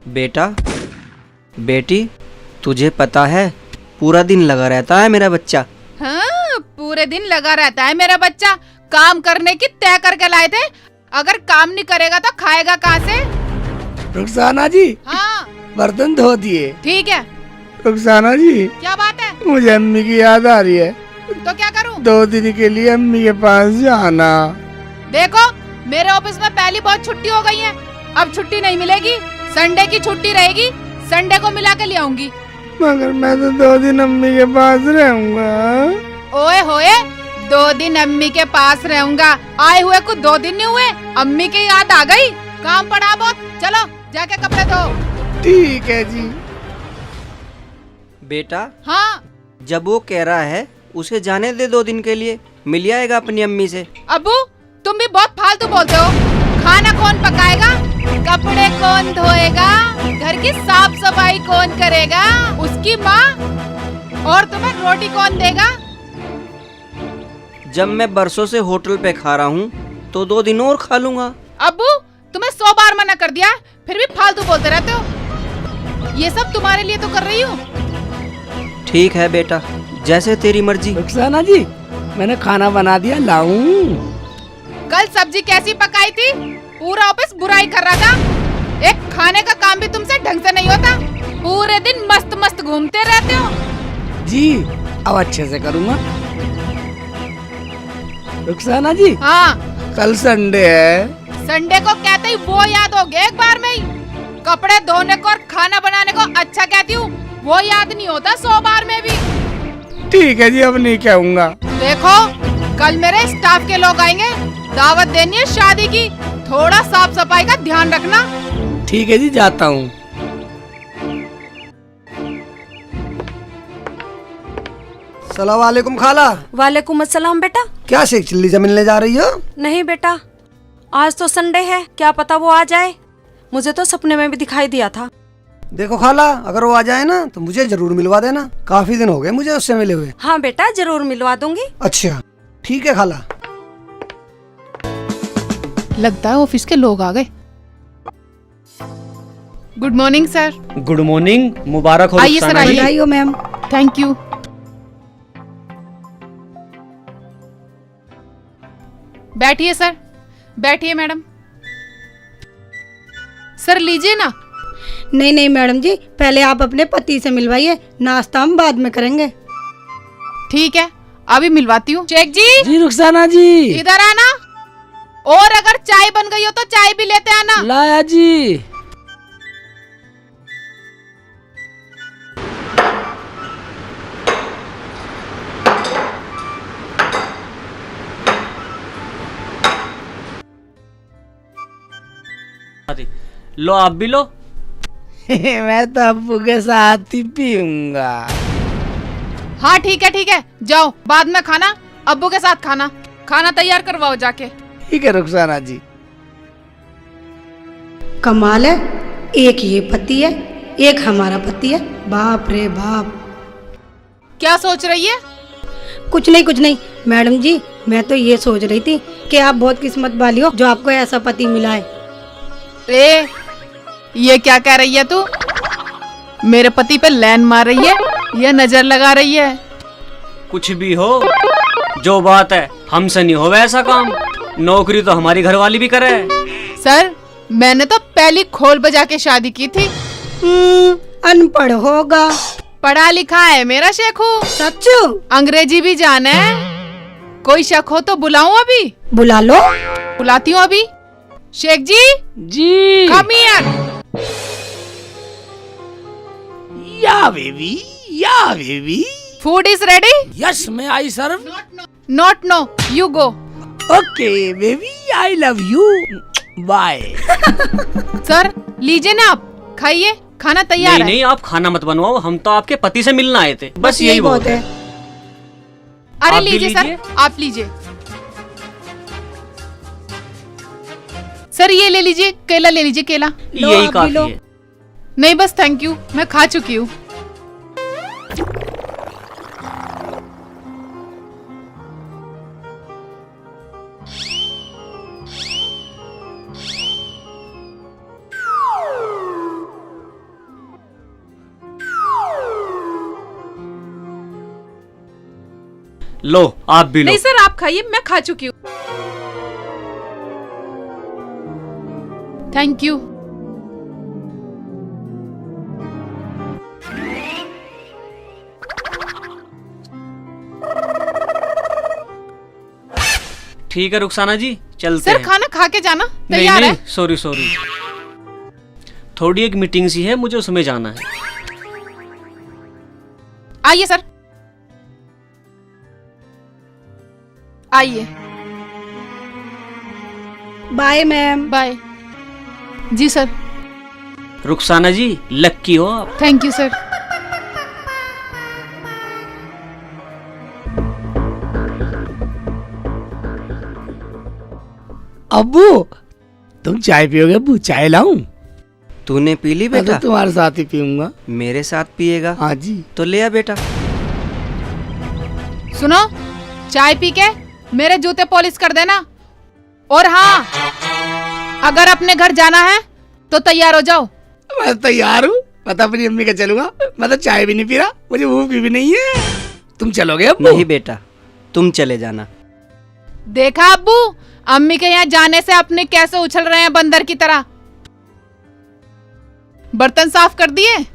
बेटा, बेटी, तुझे पता है पूरा दिन लगा रहता है मेरा बच्चा। हाँ, पूरे दिन लगा रहता है मेरा बच्चा। काम करने की तय करके लाए थे, अगर काम नहीं करेगा तो खाएगा कहाँ से? रुखसाना जी, हाँ बर्तन धो दिए। ठीक है। रुखसाना जी, क्या बात है? मुझे अम्मी की याद आ रही है। तो क्या करूँ? 2 दिन के लिए अम्मी के पास जाना। देखो, मेरे ऑफिस में पहली बहुत छुट्टी हो गई है, अब छुट्टी नहीं मिलेगी। संडे की छुट्टी रहेगी, संडे को मिला के ले आऊंगी। मगर मैं तो 2 दिन अम्मी के पास रहूंगा। ओए होए, 2 दिन अम्मी के पास रहूंगा? आए हुए कुछ 2 दिन नहीं हुए, अम्मी की याद आ गई। काम पड़ा बहुत, चलो जाके कपड़े धो। ठीक है जी। बेटा, हाँ जब वो कह रहा है उसे जाने दे, 2 दिन के लिए मिल आएगा अपनी अम्मी से। अब्बू, तुम भी बहुत फालतू बोलते हो। खाना कौन पकाएगा? कपड़े कौन धोएगा? घर की साफ सफाई कौन करेगा? उसकी माँ। और तुम्हें रोटी कौन देगा? जब मैं बरसों से होटल पे खा रहा हूँ तो 2 दिन और खा लूंगा। अब्बू, तुम्हें 100 बार मना कर दिया, फिर भी फालतू बोलते रहते हो। ये सब तुम्हारे लिए तो कर रही हूँ। ठीक है बेटा, जैसे तेरी मर्जी। रुखसाना जी, मैंने खाना बना दिया, लाऊं? कल सब्जी कैसी पकाई थी? पूरा ऑफिस बुराई कर रहा था। एक खाने का काम भी तुमसे ढंग से नहीं होता, पूरे दिन मस्त मस्त घूमते रहते हो। जी, अब अच्छे से करूँगा। रुखसाना जी, हाँ, कल संडे है। संडे को कहते ही वो याद हो गया एक बार में ही। कपड़े धोने को और खाना बनाने को अच्छा कहती हूँ, वो याद नहीं होता 100 बार में भी। ठीक है जी, अब नहीं कहूँगा। देखो, कल मेरे स्टाफ के लोग आएंगे, दावत देनी है शादी की, थोड़ा साफ सफाई का ध्यान रखना। ठीक है जी, जाता हूँ। सलाम वालेकुम खाला। वालेकुम अस्सलाम बेटा। क्या शेख चिल्ली से मिलने जा रही हो? नहीं बेटा, आज तो संडे है, क्या पता वो आ जाए। मुझे तो सपने में भी दिखाई दिया था। देखो खाला, अगर वो आ जाए ना तो मुझे जरूर मिलवा देना, काफी दिन हो गए मुझे उससे मिले हुए। हाँ बेटा, जरूर मिलवा दूंगी। अच्छा ठीक है खाला। लगता है ऑफिस के लोग आ गए। Good morning sir. Good morning, मुबारक हो आइए सर, रुखसाना जी। आइए। बधाई हो मैम। Thank you. बैठिए सर, बैठिए मैडम। सर लीजिए ना। नहीं नहीं मैडम जी, पहले आप अपने पति से मिलवाइए, नाश्ता हम बाद में करेंगे। ठीक है, अभी मिलवाती हूँ। शेख जी, जी रुखसाना जी। इधर आना। और अगर चाय बन गई हो तो चाय भी लेते आना। लाया जी। लो आप भी लो। मैं तो अब्बू के साथ ही पीऊंगा। हाँ ठीक है, जाओ, बाद में खाना अब्बू के साथ खाना। खाना तैयार करवाओ जाके। ठीक है रुखसाना जी। कमाल है, एक ये पति है, एक हमारा पति है। बाप रे बाप। क्या सोच रही है? कुछ नहीं मैडम जी, मैं तो ये सोच रही थी कि आप बहुत किस्मत वाली हो जो आपको ऐसा पति मिला है। ए, ये क्या कह रही है तू? मेरे पति पे लाइन मार रही है या नजर लगा रही है? कुछ भी हो, जो बात है हमसे नहीं हो वैसा काम। नौकरी तो हमारी घरवाली भी करे। सर, मैंने तो पहली खोल बजा के शादी की थी। अनपढ़ होगा। पढ़ा लिखा है मेरा शेखू। सच? अंग्रेजी भी जाने है। कोई शक हो तो बुलाऊं अभी? बुला लो। बुलाती हूँ अभी। शेख जी। जी। Come here. Yeah baby, yeah baby. Food is ready. Yes, may I serve. Not no, you go. Okay baby, I love you, bye. Sir लीजिए ना, आप खाइए, खाना तैयार नहीं है। नहीं, आप खाना मत बनवाओ, हम तो आपके पति से मिलना आए थे, बस यही बहुत है। अरे आप भी लीजिए सर, लीजिए। आप लीजिए। सर ये ले लीजिए, केला ले लीजिए, केला। यही काफी है। नहीं बस थैंक यू, मैं खा चुकी हूँ। लो आप भी लो। नहीं सर आप खाइए, मैं खा चुकी हूँ। Thank you. ठीक है रुखसाना जी, चलते सर हैं। खाना खा के जाना, नहीं तैयार नहीं, है। सॉरी सॉरी, थोड़ी एक मीटिंग सी है, मुझे उसमें जाना है। आइए सर, आइए। Bye ma'am. बाय। जी सर। रुखसाना जी लक्की हो आप। Thank you sir. अब्बू, तुम चाय पियोगे? अब्बू चाय लाऊं? तूने पी ली मैं तो बेटा? तुम्हारे साथ ही पीऊंगा। मेरे साथ पिएगा? हाँ जी। तो ले आ बेटा। सुनो, चाय पी के मेरे जूते पॉलिश कर देना। और हाँ, अगर अपने घर जाना है तो तैयार हो जाओ। मैं तैयार हूँ, मैं तो अपनी अम्मी के चलूंगा। मैं तो चाय भी नहीं पी रहा, मुझे भूख भी नहीं है। तुम चलोगे अब्बू? नहीं बेटा, तुम चले जाना। देखा अब्बू, अम्मी के यहाँ जाने से अपने कैसे उछल रहे हैं बंदर की तरह। बर्तन साफ कर दिए?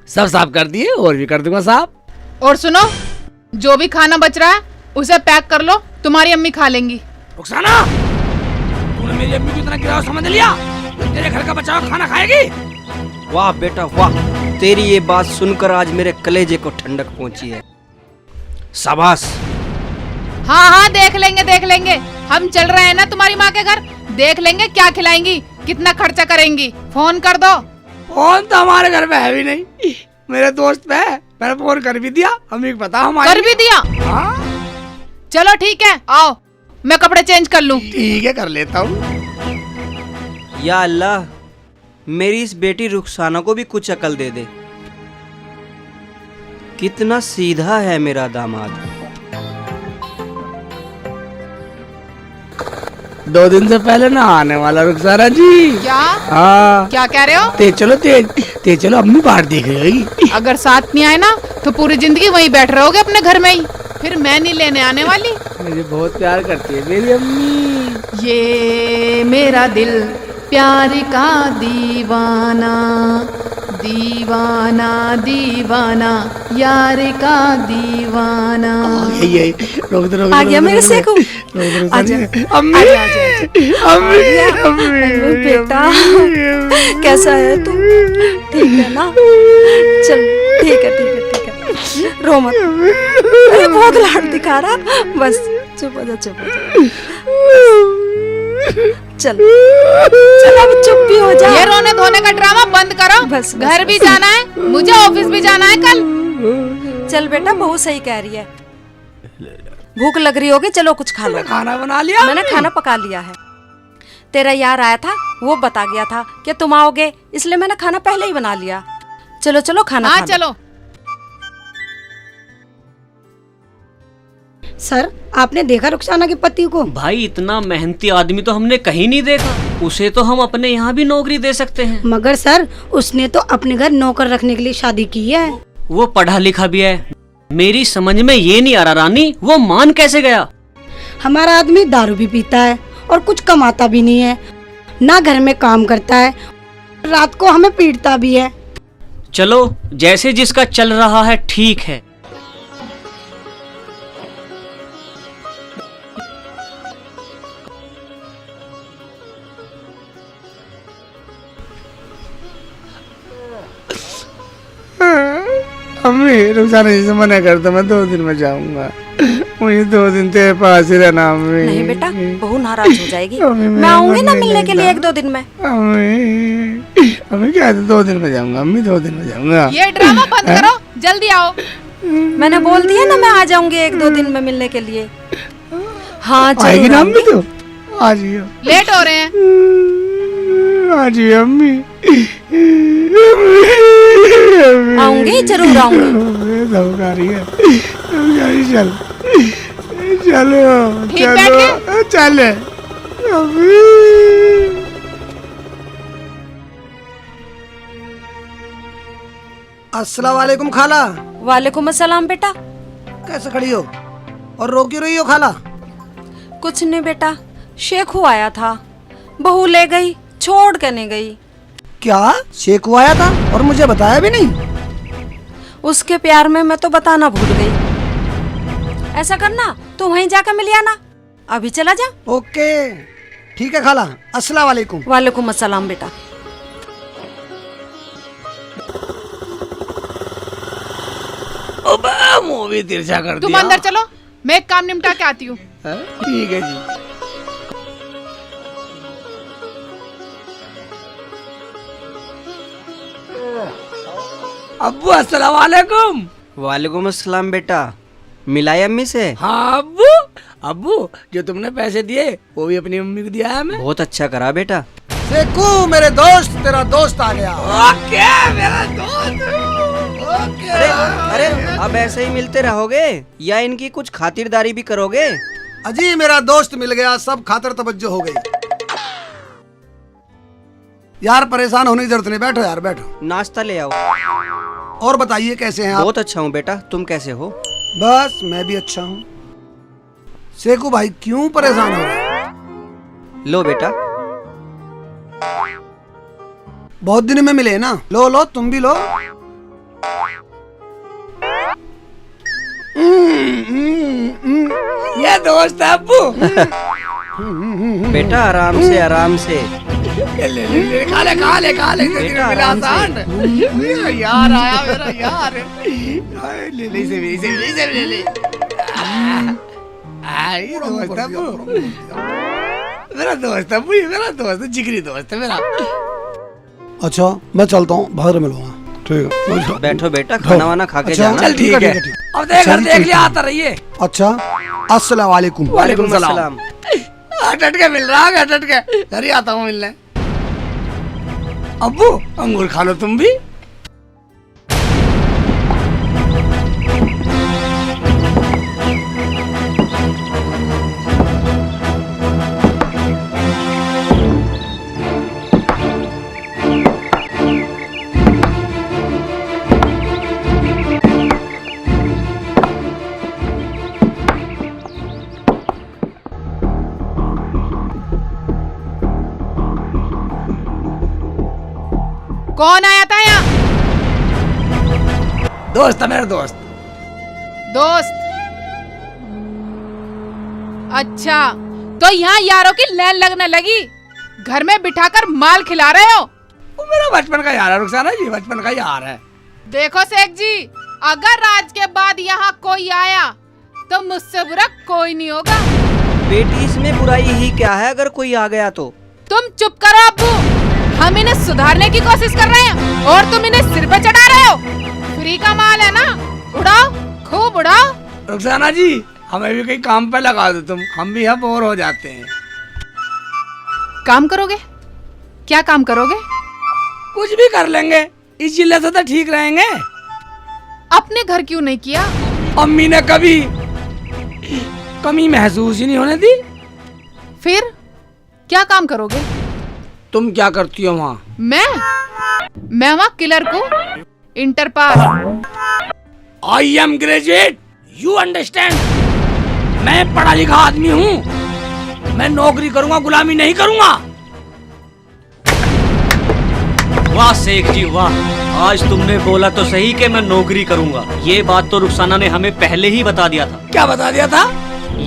सब साफ कर दिए, और भी कर दूंगा साफ। और सुनो, जो भी खाना बच रहा है उसे पैक कर लो, तुम्हारी अम्मी खा लेंगी। रुखसाना, तूने मेरी अम्मी को इतना गिराव समझ लिया? तेरे घर का बचा हुआ खाना खाएगी? वाह बेटा वाह, तेरी ये बात सुनकर आज मेरे कलेजे को ठंडक पहुंची है। शाबाश। हाँ हाँ देख लेंगे देख लेंगे, हम चल रहे हैं ना तुम्हारी माँ के घर, देख लेंगे क्या खिलाएंगी, कितना खर्चा करेंगी। फोन कर दो। फोन तो हमारे घर पे है भी नहीं, मेरे दोस्त पे है। मैंने फोन कर भी दिया, अम्मी को पता हम कर भी दिया? हाँ। चलो ठीक है, आओ मैं कपड़े चेंज कर लूं। ठीक है, कर लेता हूँ। या अल्लाह, मेरी इस बेटी रुखसाना को भी कुछ अकल दे दे। कितना सीधा है मेरा दामाद। 2 दिन से पहले ना आने वाला रुखसाना जी। क्या? हाँ। क्या कह रहे हो? तेज चलो, अम्मी बाहर देख रही होगी। अगर साथ नहीं आए ना तो पूरी जिंदगी वहीं बैठ रहोगे अपने घर में ही, फिर मैं नहीं लेने आने वाली। मुझे बहुत प्यार करती है मेरी अम्मी। ये मेरा दिल प्यार का दीवाना, दीवाना दीवाना, यार का दीवाना। यही रोक दो, आ गया मेरे सेकू। अम्मी, अम्मी बेटा, कैसा है तू? ठीक है ना? चल ठीक है ठीक है ठीक है, रो मत। अरे बहुत लाड दिखा रहा, बस चुप हो जा चुप हो जा। चल चल अब चुप भी हो जा। ये रोने धोने का ड्रामा बंद करो। बस, घर भी जाना है मुझे, ऑफिस भी जाना है कल। चल बेटा, बहू सही कह रही है, भूख लग रही होगी, चलो कुछ खा लो। खाना बना लिया? मैंने खाना पका लिया है। तेरा यार आया था, वो बता गया था कि तुम आओगे, इसलिए मैंने खाना पहले ही बना लिया। चलो चलो खाना हाँ खा लो। चलो। सर, आपने देखा रुखसाना के पति को? भाई इतना मेहनती आदमी तो हमने कहीं नहीं देखा, उसे तो हम अपने यहाँ भी नौकरी दे सकते हैं। मगर सर, उसने तो अपने घर नौकर रखने के लिए शादी की है। वो पढ़ा लिखा भी है, मेरी समझ में ये नहीं आ रहा रानी, वो मान कैसे गया? हमारा आदमी दारू भी पीता है और कुछ कमाता भी नहीं है। ना घर में काम करता है, रात को हमें पीटता भी है। चलो जैसे जिसका चल रहा है ठीक है। अम्मी रुखसाना जी से मना करता, मैं 2 दिन में जाऊंगा। मुझे 2 दिन तेरे पास ही रहना अम्मी। नहीं बेटा, बहू नाराज हो जाएगी। अम्मी, मैं आऊंगी ना नहीं मिलने के लिए लगता। 1-2 दिन में। अम्मी क्या 2 दिन में जाऊंगा अम्मी, 2 दिन में जाऊंगा। ये ड्रामा बंद करो, जल्दी आओ। मैंने बोल दिया ना मैं आ जाऊंगी 1-2 दिन में मिलने के लिए। हाँ आएगी ना जरूर अम्मी तो? आ जाइयो। लेट हो रहे हैं। आ जाइयो अम्मी। आऊंगी, जरूर आऊंगी। धमका रही है। चल चलो ठीक बैठ चलो चले अम्मी। अस्सलाम वालेकुम खाला। वालेकुम अस्सलाम बेटा। कैसे खड़ी हो और रो क्यों रही हो खाला? कुछ नहीं बेटा, शेखू आया था, बहू ले गई, छोड़ के नहीं गई। क्या शेखू आया था और मुझे बताया भी नहीं? उसके प्यार में मैं तो बताना भूल गई। ऐसा करना, तू वहीं जाकर मिल आना। अभी चला जा। ओके ठीक है खाला। अस्सलाम वालेकुम। वालेकुम अस्सलाम बेटा। मूवी तिरछा कर तुम दिया। अंदर चलो, मैं एक काम निपटा के आती हूँ। ठीक है जी। अब्बू अस्सलाम वालेकुम। वालेकुम अस्सलाम बेटा। मिलाई अम्मी से? हाँ अब्बू। अब्बू जो तुमने पैसे दिए वो भी अपनी मम्मी को दिया है मैं। बहुत अच्छा करा बेटा। शेखू मेरे दोस्त, तेरा दोस्त आ गया। ओके मेरा दोस्त। ओके। अरे अरे अब ऐसे ही मिलते रहोगे या इनकी कुछ खातिरदारी भी करोगे? अजी मेरा दोस्त मिल गया, सब खातर तवज्जो हो गई। यार परेशान होने की जरूरत नहीं, बैठो यार बैठो। नाश्ता ले आओ। और बताइए कैसे हैं आप? बहुत अच्छा हूँ बेटा, तुम कैसे हो? बस मैं भी अच्छा हूँ। शेखू भाई क्यों परेशान हो रहे? लो बेटा। बहुत दिन में मिले ना, लो लो तुम भी लो। ये दोस्त है अब्बू। बेटा आराम से आराम से। ले खा ले खा ले खा ले। बेटा आराम से। यार आया मेरा यार। ले ले इसे भी इसे भी इसे भी ले ले। ये दोस्त है अब्बू। मेरा दोस्त है अब्बू, ये मेरा दोस्त है, जिगरी दोस्त है मेरा। अच्छा मैं चलता हूँ, बाहर मिलूंगा। ठीक है बैठो बेटा, खाना वाना खा के अच्छा, जाना। चल ठीक है। अब देख लिया, आता रहिए। अच्छा अस्सलाम वालेकुम। वालेकुम सलाम। हट के मिल रहा है, हट के घर ही आता हूँ मिलने। अब्बू अंगूर खा लो तुम भी। कौन आया था यहाँ? दोस्त है मेरा दोस्त। दोस्त? अच्छा, तो यहाँ यारों की लैन लगने लगी। घर में बिठाकर माल खिला रहे हो। वो मेरा बचपन का यार है रुखसाना जी, बचपन का यार है। देखो शेख जी, अगर आज के बाद यहाँ कोई आया तो मुझसे बुरा कोई नहीं होगा। बेटी इसमें बुराई ही क्या है अगर कोई आ गया तो? तुम चुप करो अब्बू, हम इन्हें सुधारने की कोशिश कर रहे हैं और तुम इन्हें सिर पे चढ़ा रहे हो। फ्री का माल है ना, उड़ाओ, खूब उड़ाओ। रुखसाना जी हमें भी कहीं काम पे लगा दो तुम, हम भी यहाँ बोर हो जाते हैं। काम करोगे? क्या काम करोगे? कुछ भी कर लेंगे, इस जिले से तो ठीक रहेंगे। अपने घर क्यों नहीं किया? अम्मी ने कभी कमी महसूस ही नहीं होने दी। फिर क्या काम करोगे? तुम क्या करती हो वहाँ? मैं वहाँ किलर को inter pass. I am graduate, you understand. मैं पढ़ा लिखा आदमी हूँ, मैं नौकरी करूँगा, गुलामी नहीं करूँगा। वाह शेख जी वाह, आज तुमने बोला तो सही कि मैं नौकरी करूंगा। ये बात तो रुखसाना ने हमें पहले ही बता दिया था। क्या बता दिया था?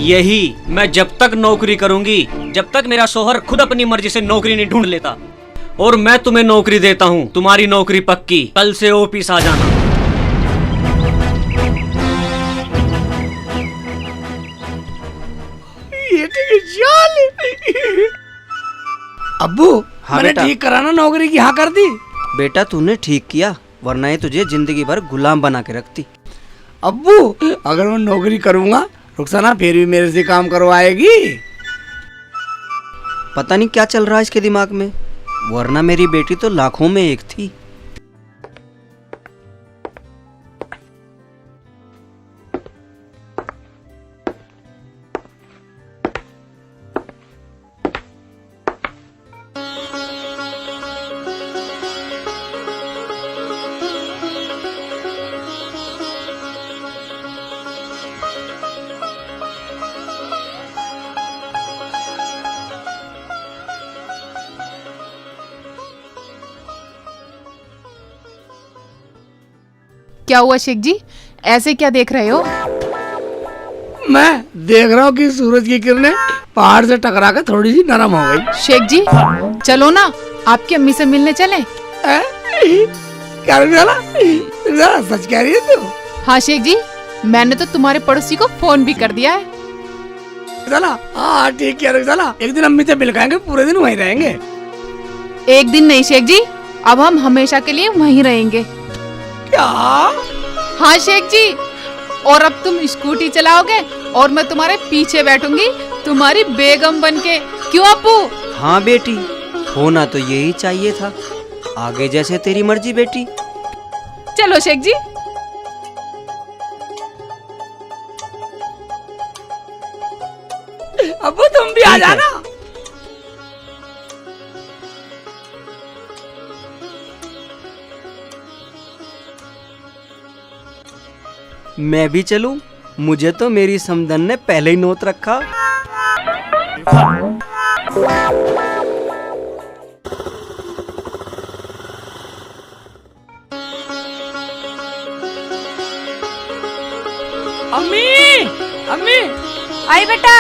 यही, मैं जब तक नौकरी करूंगी, जब तक मेरा शोहर खुद अपनी मर्जी से नौकरी नहीं ढूंढ लेता। और मैं तुम्हें नौकरी देता हूँ, तुम्हारी नौकरी पक्की, कल से ऑफिस आ जाना। ये ठीक है। अब्बू, हाँ मैंने बेटा। ठीक कराना नौकरी की हाँ कर दी। बेटा तूने ठीक किया, वरना ये तुझे जिंदगी भर गुलाम बना के रखती। अब्बू, अगर मैं नौकरी करूंगा रुखसाना फिर भी मेरे से काम करवाएगी। पता नहीं क्या चल रहा है इसके दिमाग में, वरना मेरी बेटी तो लाखों में एक थी। क्या हुआ शेख जी, ऐसे क्या देख रहे हो? मैं देख रहा हूँ कि सूरज की किरणें पहाड़ से टकरा कर थोड़ी सी नरम हो गई। शेख जी चलो ना, आपकी अम्मी से मिलने चलें। क्या रुखसाना, सच कह रही है तू? हाँ शेख जी, मैंने तो तुम्हारे पड़ोसी को फोन भी कर दिया है। रुखसाना, हाँ ठीक किया रुखसाना, एक दिन अम्मी से मिल खाएंगे, पूरे दिन वहीं रहेंगे। एक दिन नहीं शेख जी, अब हम हमेशा के लिए वहीं रहेंगे। क्या? हाँ शेख जी, और अब तुम स्कूटी चलाओगे और मैं तुम्हारे पीछे बैठूंगी, तुम्हारी बेगम बनके। क्यों अप्पू? हाँ बेटी, होना तो यही चाहिए था। आगे जैसे तेरी मर्जी बेटी। चलो शेख जी। अब्बू तुम भी आ ठीक है। जाना। मैं भी चलूं? मुझे तो मेरी समधन ने पहले ही नोट रखा। अम्मी, अम्मी, आई बेटा।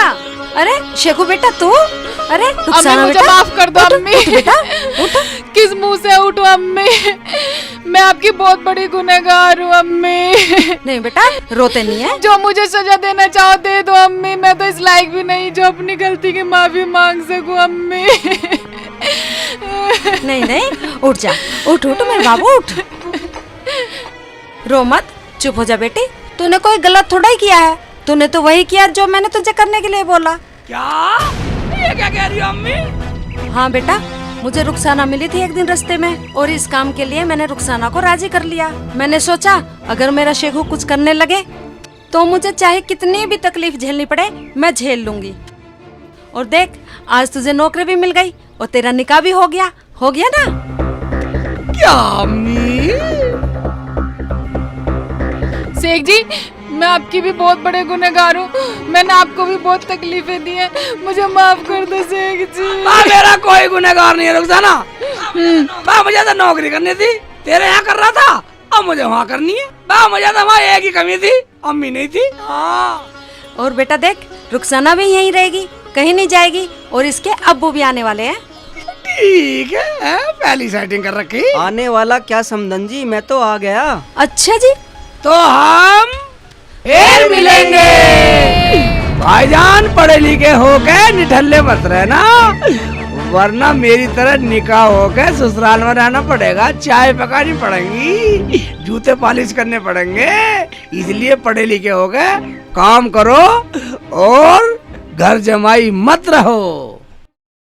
अरे शेखू बेटा तू? अरे अम्मी रुखसाना मुझे बेटा, माफ कर दो उठ, अम्मी। उठ बेटा, उठ। किस मुंह से उठूं अम्मी? मैं आपकी बहुत बड़ी गुनहगार हूँ अम्मी। नहीं बेटा, रोते नहीं है। जो मुझे सजा देना चाहो दे दो अम्मी, मैं तो इस लायक भी नहीं जो अपनी गलती की माफी मांग सकूं अम्मी। नहीं नहीं, उठ जा, उठ उठ मेरे बाबू उठ। रो मत, चुप हो जा बेटी। तूने कोई गलत थोड़ा ही किया है, तूने तो वही किया जो मैंने तुझे करने के लिए बोला। क्या? ये क्या कह रही हो अम्मी? हाँ बेटा, मुझे रुखसाना मिली थी एक दिन रास्ते में और इस काम के लिए मैंने रुखसाना को राजी कर लिया। मैंने सोचा अगर मेरा शेखू कुछ करने लगे तो मुझे चाहे कितनी भी तकलीफ झेलनी पड़े मैं झेल लूंगी। और देख, आज तुझे नौकरी भी मिल गई और तेरा निकाह भी हो गया ना। क्या अम्मी? शेख जी, मैं आपकी भी बहुत बड़े गुनहगार हूँ, मैंने आपको भी बहुत तकलीफें दी हैं, मुझे माफ कर दो शेख जी। मेरा कोई गुनहगार नहीं है रुखसाना। मुझे तो नौकरी करनी थी, तेरे यहाँ कर रहा था, अब मुझे वहाँ करनी है। मुझे तो वहाँ एक ही कमी थी, अम्मी नहीं थी। हाँ। और बेटा देख, रुखसाना भी यहीं रहेगी, कहीं नहीं जाएगी और इसके अब्बू भी आने वाले हैं। ठीक है, पहली सेटिंग कर रखी। आने वाला क्या समधन जी, मैं तो आ गया। अच्छा जी, तो हम फिर मिलेंगे। भाईजान पढ़े लिखे होके निठल्ले मत रहना, वरना मेरी तरह निकाह होके ससुराल में रहना पड़ेगा। चाय पकानी पड़ेगी, जूते पॉलिश करने पड़ेंगे, इसलिए पढ़े लिखे होके काम करो और घर जमाई मत रहो।